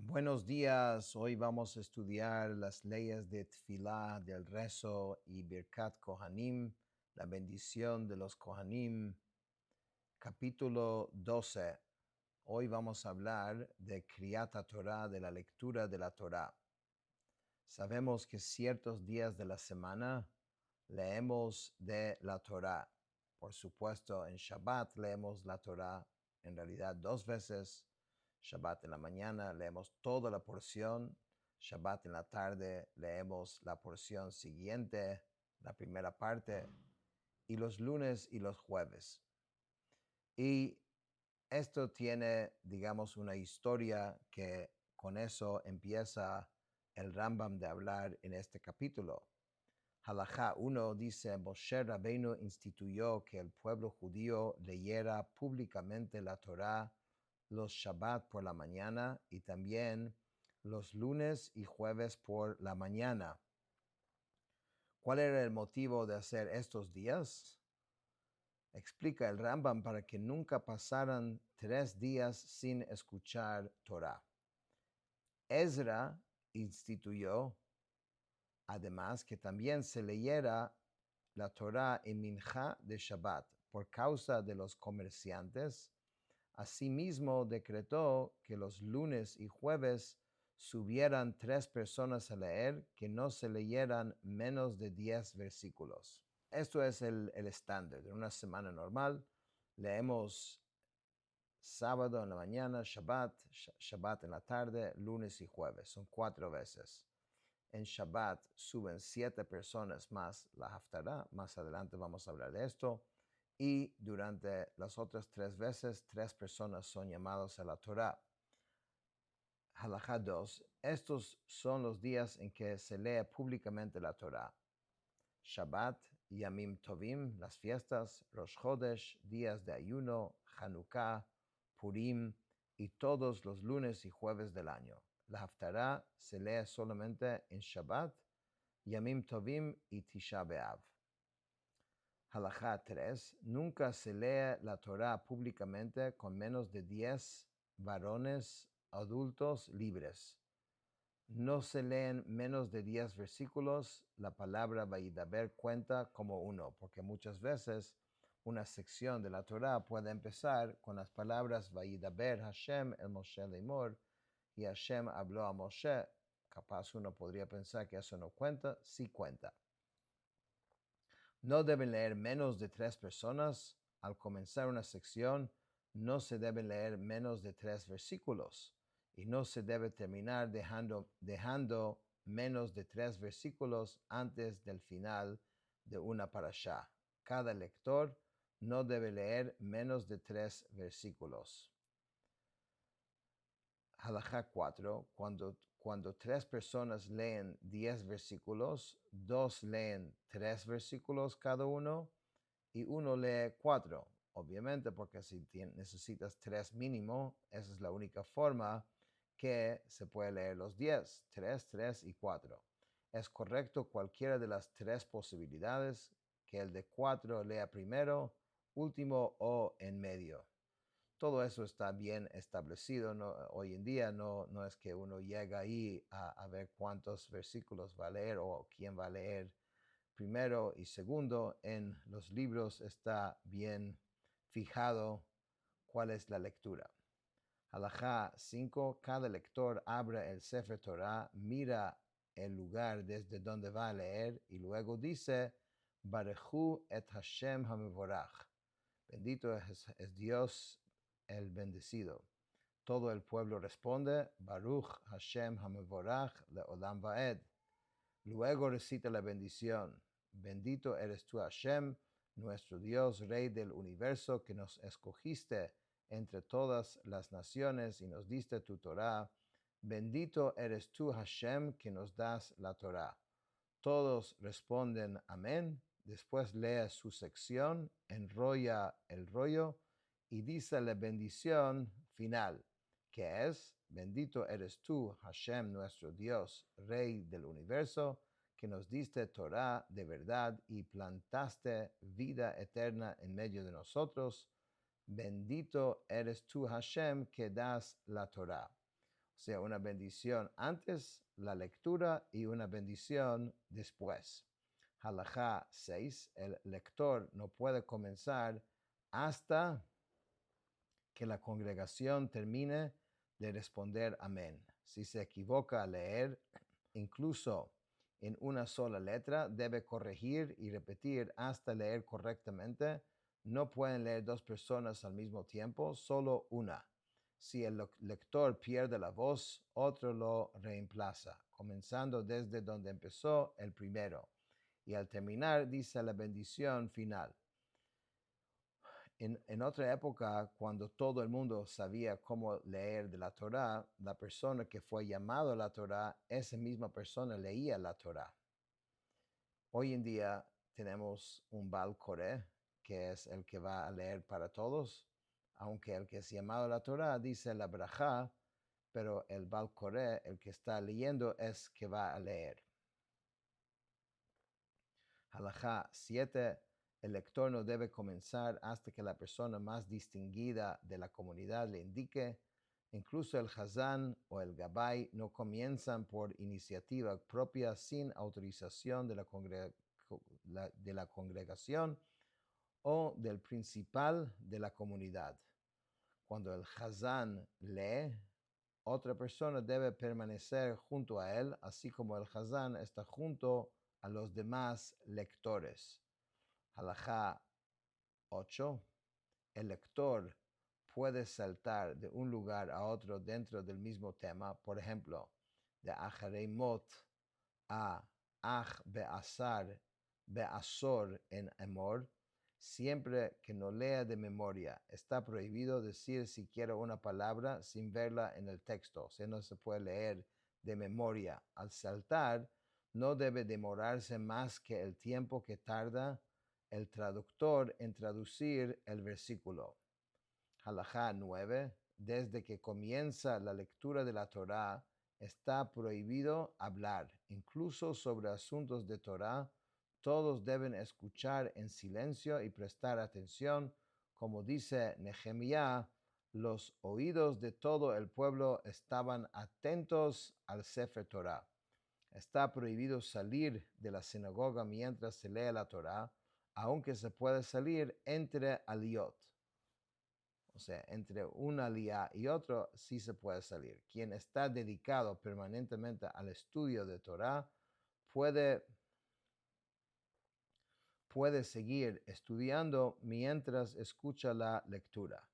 Buenos días, hoy vamos a estudiar las leyes de Tfilá, del rezo y Birkat Kohanim, la bendición de los Kohanim, capítulo 12. Hoy vamos a hablar de Kriyat Torah, de la lectura de la Torah. Sabemos que ciertos días de la semana leemos de la Torah. Por supuesto, en Shabbat leemos la Torah en realidad 2 veces. Shabbat en la mañana leemos toda la porción. Shabbat en la tarde leemos la porción siguiente, la primera parte, y los lunes y los jueves. Y esto tiene, digamos, una historia que con eso empieza el Rambam de hablar en este capítulo. Halajá 1 dice, Moshe Rabbeinu instituyó que el pueblo judío leyera públicamente la Torá los Shabbat por la mañana y también los lunes y jueves por la mañana. ¿Cuál era el motivo de hacer estos días? Explica el Rambam para que nunca pasaran 3 días sin escuchar Torá. Ezra instituyó además que también se leyera la Torá en Minjá de Shabbat por causa de los comerciantes. Asimismo decretó que los lunes y jueves subieran 3 personas a leer, que no se leyeran menos de 10 versículos. Esto es el estándar. En una semana normal leemos sábado en la mañana, Shabbat en la tarde, lunes y jueves. Son 4 veces. En Shabbat suben 7 personas más la Haftará. Más adelante vamos a hablar de esto. Y durante las otras 3 veces, 3 personas son llamados a la Torá. Halajá 2. Estos son los días en que se lee públicamente la Torá. Shabbat, Yamim Tovim, las fiestas, Rosh Chodesh, días de ayuno, Hanukkah, Purim y todos los lunes y jueves del año. La Haftará se lee solamente en Shabbat, Yamim Tovim y Tisha B'Av. Halajá 3. Nunca se lee la Torá públicamente con menos de 10 varones adultos libres. No se leen menos de 10 versículos. La palabra Vayidaber cuenta como uno, porque muchas veces una sección de la Torá puede empezar con las palabras Vayidaber Hashem el Moshe Lemor, y Hashem habló a Moshe. Capaz uno podría pensar que eso no cuenta. Sí cuenta. No deben leer menos de 3 personas. Al comenzar una sección, no se deben leer menos de 3 versículos. Y no se debe terminar dejando menos de 3 versículos antes del final de una parashá. Cada lector no debe leer menos de 3 versículos. Halajá 4. Cuando 3 personas leen 10 versículos, 2 leen 3 versículos cada uno y uno lee 4. Obviamente, porque si necesitas 3 mínimo, esa es la única forma que se puede leer los 10. 3, 3 y 4. Es correcto cualquiera de las 3 posibilidades, que el de 4 lea primero, último o en medio. Todo eso está bien establecido. Hoy en día no es que uno llega ahí a ver cuántos versículos va a leer o quién va a leer primero y segundo. En los libros está bien fijado cuál es la lectura. Halajá 5. Cada lector abre el Sefer Torah, mira el lugar desde donde va a leer y luego dice, Barechu et Hashem HaMevorach. Bendito es Dios el bendecido. Todo el pueblo responde, Baruch Hashem HaMevorach Leolam Vaed. Luego recita la bendición. Bendito eres tú, Hashem, nuestro Dios, Rey del universo, que nos escogiste entre todas las naciones y nos diste tu Torah. Bendito eres tú, Hashem, que nos das la Torah. Todos responden amén. Después lee su sección, enrolla el rollo y dice la bendición final, que es, bendito eres tú, Hashem, nuestro Dios, Rey del universo, que nos diste Torah de verdad y plantaste vida eterna en medio de nosotros. Bendito eres tú, Hashem, que das la Torah. O sea, una bendición antes la lectura y una bendición después. Halajá 6, el lector no puede comenzar hasta que la congregación termine de responder amén. Si se equivoca al leer, incluso en una sola letra, debe corregir y repetir hasta leer correctamente. No pueden leer dos personas al mismo tiempo, solo una. Si el lector pierde la voz, otro lo reemplaza, comenzando desde donde empezó el primero. Y al terminar, dice la bendición final. En otra época, cuando todo el mundo sabía cómo leer de la Torá, la persona que fue llamado a la Torá, esa misma persona leía la Torá. Hoy en día tenemos un Baal Koré, que es el que va a leer para todos, aunque el que es llamado a la Torá dice la Brajá, pero el Baal Koré, el que está leyendo, es que va a leer. Halajá 7. El lector no debe comenzar hasta que la persona más distinguida de la comunidad le indique. Incluso el Hazán o el Gabay no comienzan por iniciativa propia sin autorización de la congregación o del principal de la comunidad. Cuando el Hazán lee, otra persona debe permanecer junto a él, así como el Hazán está junto a los demás lectores. Halajá 8. El lector puede saltar de un lugar a otro dentro del mismo tema, por ejemplo, de Achareimot a Ach Beasor en Emor, siempre que no lea de memoria. Está prohibido decir siquiera una palabra sin verla en el texto, o sea, no se puede leer de memoria. Al saltar, no debe demorarse más que el tiempo que tarda el traductor en traducir el versículo. Halajá 9. Desde que comienza la lectura de la Torá, está prohibido hablar, incluso sobre asuntos de Torá. Todos deben escuchar en silencio y prestar atención. Como dice Nehemías, los oídos de todo el pueblo estaban atentos al Sefer Torá. Está prohibido salir de la sinagoga mientras se lee la Torá, aunque se puede salir entre aliot. O sea, entre una aliyá y otro sí se puede salir. Quien está dedicado permanentemente al estudio de Torá puede seguir estudiando mientras escucha la lectura.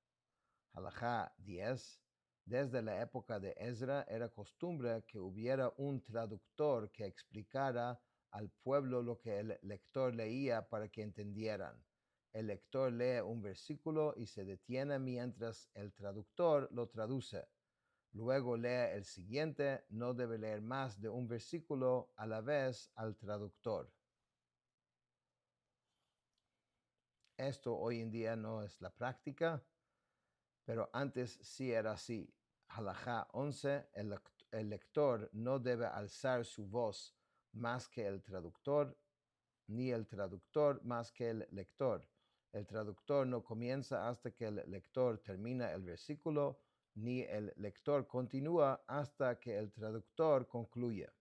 Halajá 10. Desde la época de Ezra era costumbre que hubiera un traductor que explicara al pueblo lo que el lector leía para que entendieran. El lector lee un versículo y se detiene mientras el traductor lo traduce. Luego lee el siguiente, no debe leer más de un versículo a la vez al traductor. Esto hoy en día no es la práctica, pero antes sí era así. Halajá 11. El lector no debe alzar su voz más que el traductor, ni el traductor más que el lector. El traductor no comienza hasta que el lector termina el versículo, ni el lector continúa hasta que el traductor concluya.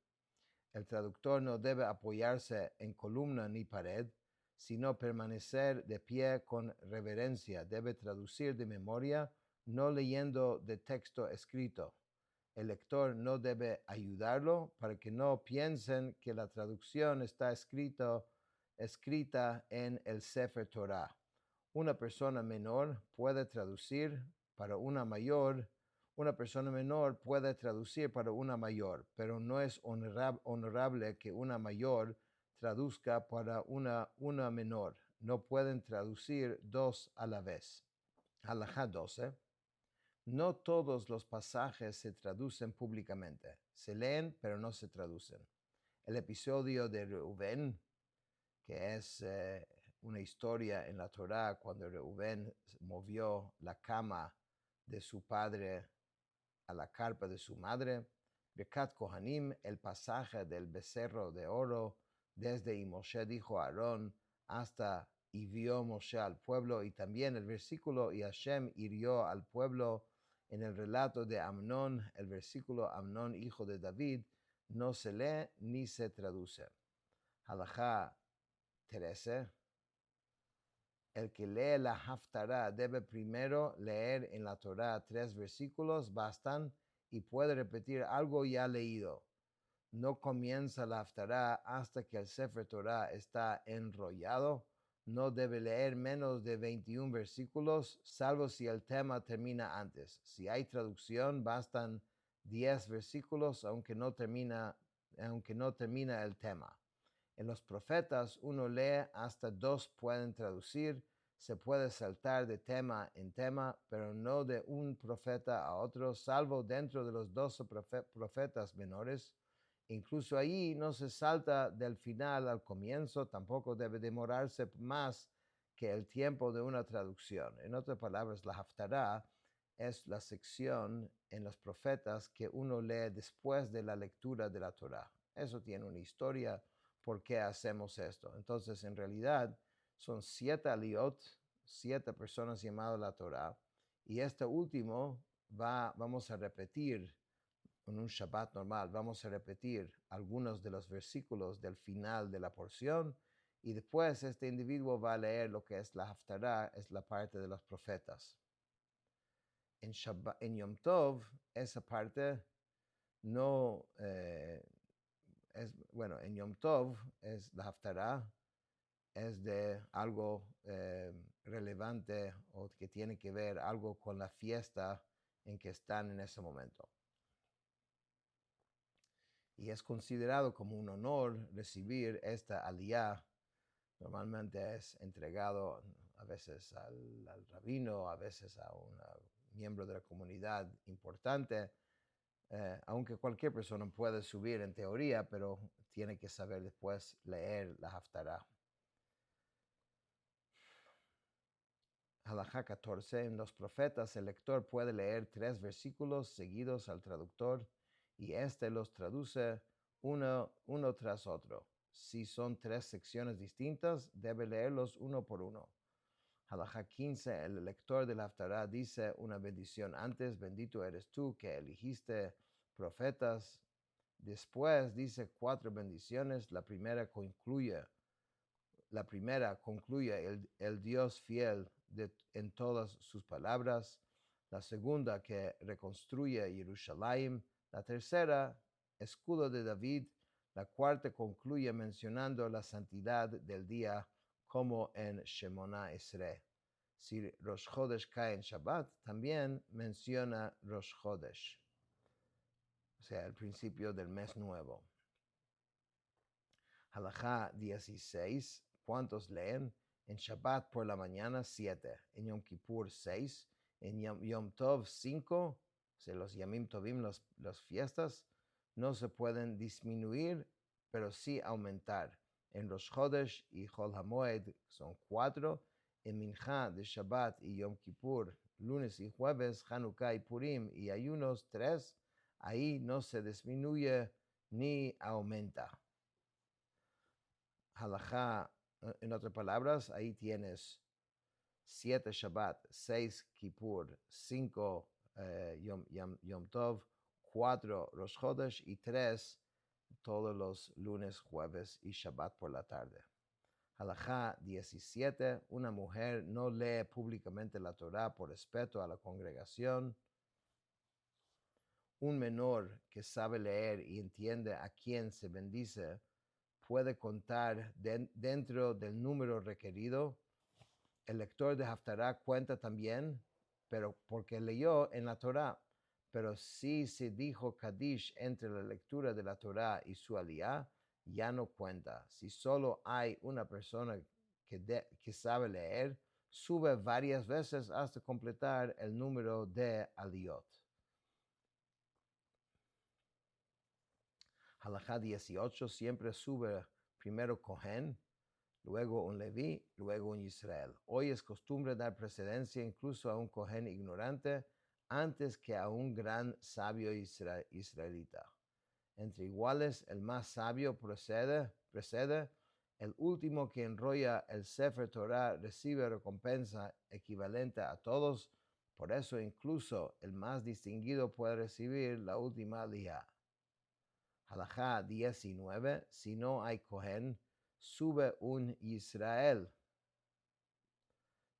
El traductor no debe apoyarse en columna ni pared, sino permanecer de pie con reverencia. Debe traducir de memoria, no leyendo de texto escrito. El lector no debe ayudarlo para que no piensen que la traducción está escrita en el Sefer Torah. Una persona menor puede traducir para una mayor. Una persona menor puede traducir para una mayor, pero no es honorable que una mayor traduzca para una menor. No pueden traducir dos a la vez. Halajá 12. No todos los pasajes se traducen públicamente. Se leen, pero no se traducen. El episodio de Reubén, que es una historia en la Torá cuando Reubén movió la cama de su padre a la carpa de su madre. Birkat Kohanim, el pasaje del becerro de oro, desde y Moshe dijo a Aarón hasta y vio Moshe al pueblo, y también el versículo y Hashem hirió al pueblo En el relato de Amnón, el versículo Amnón, hijo de David, no se lee ni se traduce. Halajá 13. El que lee la Haftará debe primero leer en la Torá 3 versículos, bastan, y puede repetir algo ya leído. No comienza la Haftará hasta que el Sefer Torah está enrollado. No debe leer menos de 21 versículos, salvo si el tema termina antes. Si hay traducción, bastan 10 versículos, aunque no termina el tema. En los profetas uno lee hasta 2 pueden traducir. Se puede saltar de tema en tema, pero no de un profeta a otro, salvo dentro de los 12 profetas menores. Incluso ahí no se salta del final al comienzo, tampoco debe demorarse más que el tiempo de una traducción. En otras palabras, la Haftará es la sección en los profetas que uno lee después de la lectura de la Torá. Eso tiene una historia, por qué hacemos esto. Entonces, en realidad, son 7 aliot, 7 personas llamadas la Torá, y este último vamos a repetir en un Shabbat normal, vamos a repetir algunos de los versículos del final de la porción, y después este individuo va a leer lo que es la Haftará, es la parte de los profetas. En Yom Tov, esa parte no en Yom Tov es la Haftará, es de algo relevante o que tiene que ver algo con la fiesta en que están en ese momento. Y es considerado como un honor recibir esta aliyah. Normalmente es entregado a veces al rabino, a veces a un miembro de la comunidad importante, aunque cualquier persona puede subir en teoría, pero tiene que saber después leer la Haftará. Halajá 14. En los profetas el lector puede leer 3 versículos seguidos al traductor y éste los traduce uno tras otro. Si son 3 secciones distintas, debe leerlos uno por uno. Halajá 15. El lector del Haftará dice una bendición antes: bendito eres tú que eligiste profetas. Después dice 4 bendiciones. La primera concluye el Dios fiel en todas sus palabras. La segunda, que reconstruye Jerusalén. La tercera, escudo de David. La cuarta concluye mencionando la santidad del día, como en Shemona Esrei. Si Rosh Chodesh cae en Shabbat, también menciona Rosh Chodesh, o sea, el principio del mes nuevo. Halajá 16. ¿Cuántos leen? En Shabbat por la mañana 7, en Yom Kippur 6, en Yom Tov 5, o sea, los Yamim Tovim, las fiestas, no se pueden disminuir, pero sí aumentar. En Rosh Chodesh y Chol HaMoed son 4, en Mincha de Shabbat y Yom Kippur, lunes y jueves, Hanukkah y Purim y ayunos 3, ahí no se disminuye ni aumenta. Halajá, en otras palabras, ahí tienes 7 Shabbat, 6 Kippur, 5 Yom Tov, 4 Rosh Chodesh y 3 todos los lunes, jueves y Shabbat por la tarde. Halajá 17. Una mujer no lee públicamente la Torá por respeto a la congregación. Un menor que sabe leer y entiende a quién se bendice puede contar dentro del número requerido. El lector de Haftará cuenta también, pero porque leyó en la Torá. Pero si se dijo Kadish entre la lectura de la Torá y su aliyah, ya no cuenta. Si solo hay una persona que sabe leer, sube varias veces hasta completar el número de aliyot. Halajá 18. Siempre sube primero Cohen, luego un Leví, luego un Israel. Hoy es costumbre dar precedencia incluso a un Cohen ignorante antes que a un gran sabio israelita. Entre iguales, el más sabio precede. El último que enrolla el Sefer Torah recibe recompensa equivalente a todos, Por eso incluso el más distinguido puede recibir la última aliyah. Halajá 19. Si no hay Cohen, sube un Israel.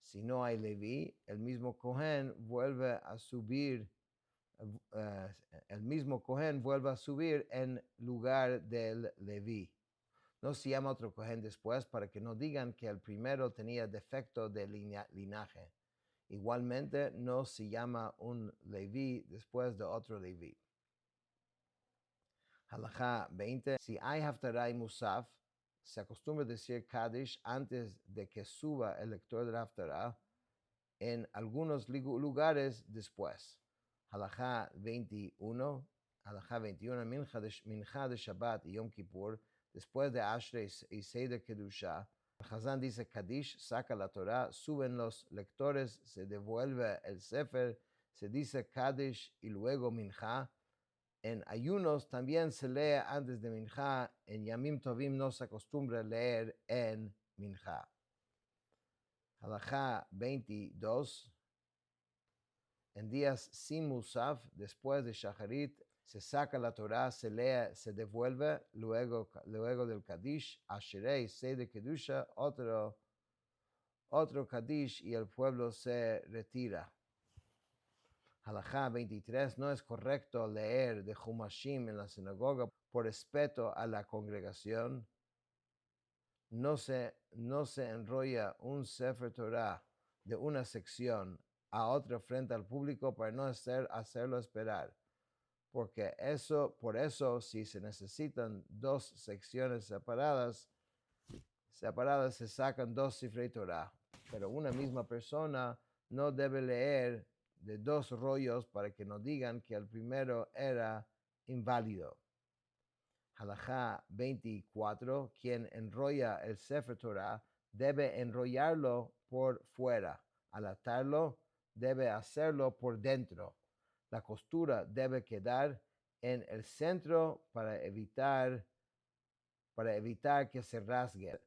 Si no hay Leví, el mismo Cohen vuelve a subir. El mismo Cohen vuelve a subir en lugar del Leví. No se llama otro Cohen después para que no digan que el primero tenía defecto de linaje. Igualmente, no se llama un Leví después de otro Leví. Halajá 20. Si hay Haftarah y Musaf, se acostumbra decir Kaddish antes de que suba el lector del Haftarah, en algunos lugares después. Halajá 21. Halajá 21. Mincha de Shabbat y Yom Kippur, después de Ashrei y Seder Kedusha. Hazán dice Kaddish, saca la Torah, suben los lectores, se devuelve el Sefer, se dice Kaddish y luego Mincha. En ayunos también se lee antes de Mincha. En Yamim Tovim no se acostumbra leer en Mincha. Halajá 22. En días sin Musaf, después de Shacharit, se saca la Torah, se lee, se devuelve, luego del Kaddish, Asherei, Seder Kedusha, otro Kaddish y el pueblo se retira. Halajá 23. No es correcto leer de Humashim en la sinagoga por respeto a la congregación. No se enrolla un Sefer Torah de una sección a otra frente al público para no hacerlo esperar. Por eso, si se necesitan dos secciones separadas se sacan dos Sifrei Torah. Pero una misma persona no debe leer de dos rollos para que no digan que el primero era inválido. Halajá 24. Quien enrolla el Sefer Torah debe enrollarlo por fuera. Al atarlo, debe hacerlo por dentro. La costura debe quedar en el centro para evitar que se rasgue.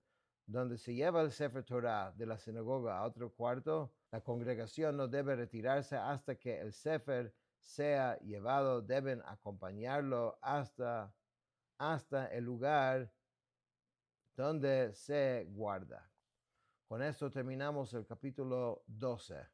Donde se lleva el Sefer Torah de la sinagoga a otro cuarto, la congregación no debe retirarse hasta que el Sefer sea llevado. Deben acompañarlo hasta el lugar donde se guarda. Con esto terminamos el capítulo 12.